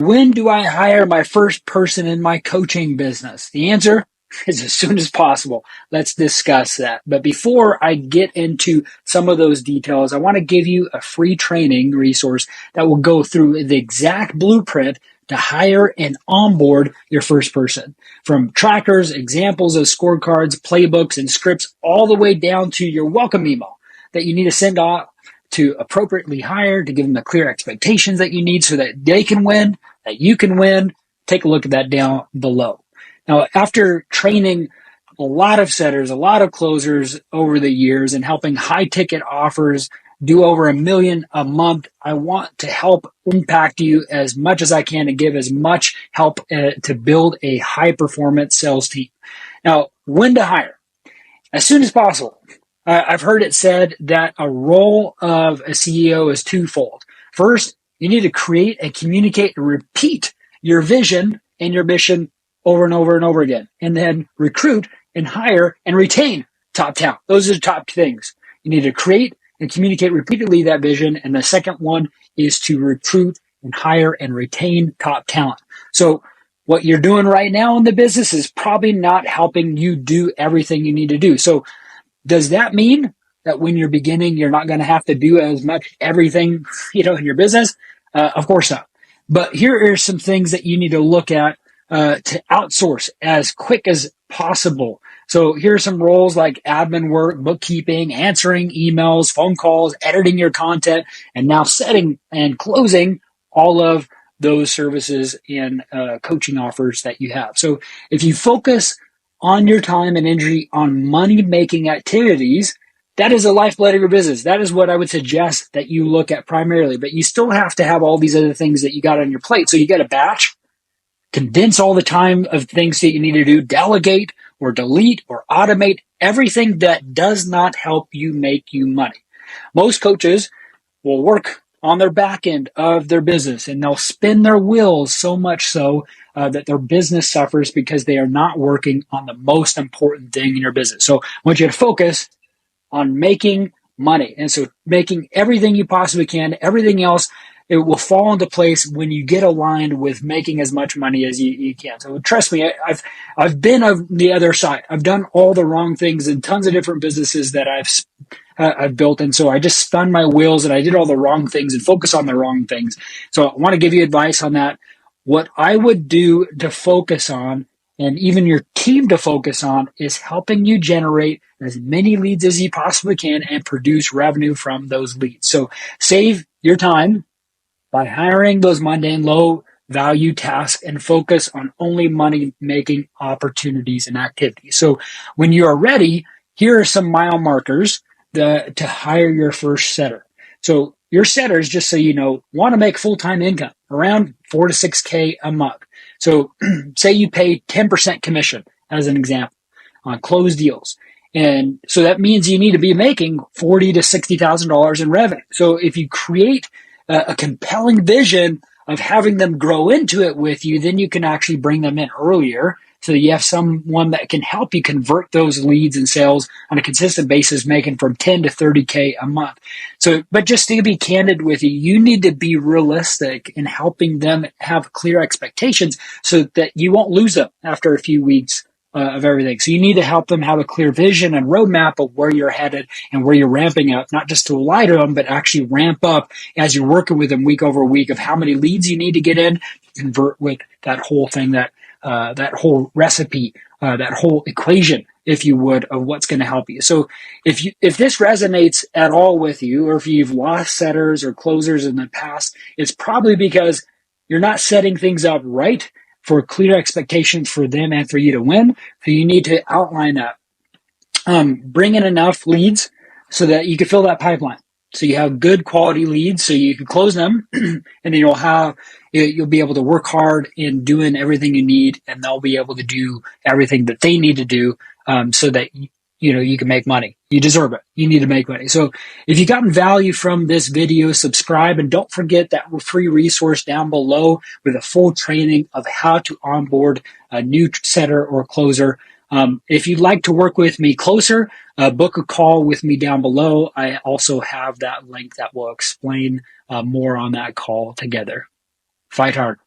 When do I hire my first person in my coaching business? The answer is as soon as possible. Let's discuss that. But before I get into some of those details, I want to give you a free training resource that will go through the exact blueprint to hire and onboard your first person. From trackers, examples of scorecards, playbooks, and scripts, all the way down to your welcome email that you need to send out to appropriately hire, to give them the clear expectations that you need so that they can win, that you can win. Take a look at that down below. Now, after training a lot of setters, a lot of closers over the years and helping high ticket offers do over $1 million a month, I want to help impact you as much as I can and give as much help to build a high performance sales team. Now, when to hire? As soon as possible. I've heard it said that a role of a CEO is twofold. First, you need to create and communicate and repeat your vision and your mission over and over and over again. And then recruit and hire and retain top talent. Those are the top things. You need to create and communicate repeatedly that vision. And the second one is to recruit and hire and retain top talent. So what you're doing right now in the business is probably not helping you do everything you need to do. So does that mean that when you're beginning, you're not going to have to do as much everything, in your business? Of course not. But here are some things that you need to look at to outsource as quick as possible. So here are some roles like admin work, bookkeeping, answering emails, phone calls, editing your content, and now setting and closing all of those services and coaching offers that you have. So if you focus on your time and energy on money-making activities, that is the lifeblood of your business. That is what I would suggest that you look at primarily. But you still have to have all these other things that you got on your plate. So you got to batch, condense all the time of things that you need to do, delegate or delete or automate everything that does not help you make you money. Most coaches will work on their back end of their business and they'll spin their wheels so much so that their business suffers because they are not working on the most important thing in your business. So I want you to focus on making money. And so making everything you possibly can, everything else, it will fall into place when you get aligned with making as much money as you can. So trust me, I've been on the other side. I've done all the wrong things in tons of different businesses that I've built. And so I just spun my wheels and I did all the wrong things and focus on the wrong things. So I want to give you advice on that. What I would do to focus on, and even your team to focus on, is helping you generate as many leads as you possibly can and produce revenue from those leads. So save your time by hiring those mundane, low value tasks and focus on only money making opportunities and activities. So when you are ready, here are some mile markers to hire your first setter. So your setters, just so you know, want to make full-time income around 4 to 6K a month. So say you pay 10% commission as an example on closed deals. And so that means you need to be making $40,000 to $60,000 in revenue. So if you create a compelling vision of having them grow into it with you, then you can actually bring them in earlier so that you have someone that can help you convert those leads and sales on a consistent basis, making from 10 to 30K a month. So, but just to be candid with you, you need to be realistic in helping them have clear expectations so that you won't lose them after a few weeks of everything. So you need to help them have a clear vision and roadmap of where you're headed and where you're ramping up, not just to lie to them, but actually ramp up as you're working with them week over week of how many leads you need to get in to convert with that whole thing, that whole recipe, that whole equation, if you would, of what's going to help you. So if this resonates at all with you, or if you've lost setters or closers in the past, it's probably because you're not setting things up right for clear expectations for them and for you to win. So you need to outline that. Bring in enough leads so that you can fill that pipeline. So you have good quality leads so you can close them and then you'll be able to work hard in doing everything you need, and they'll be able to do everything that they need to do so that you can make money. You deserve it. You need to make money. So if you've gotten value from this video, subscribe, and don't forget that free resource down below with a full training of how to onboard a new setter or closer. If you'd like to work with me closer, book a call with me down below. I also have that link that will explain more on that call together. Fight hard.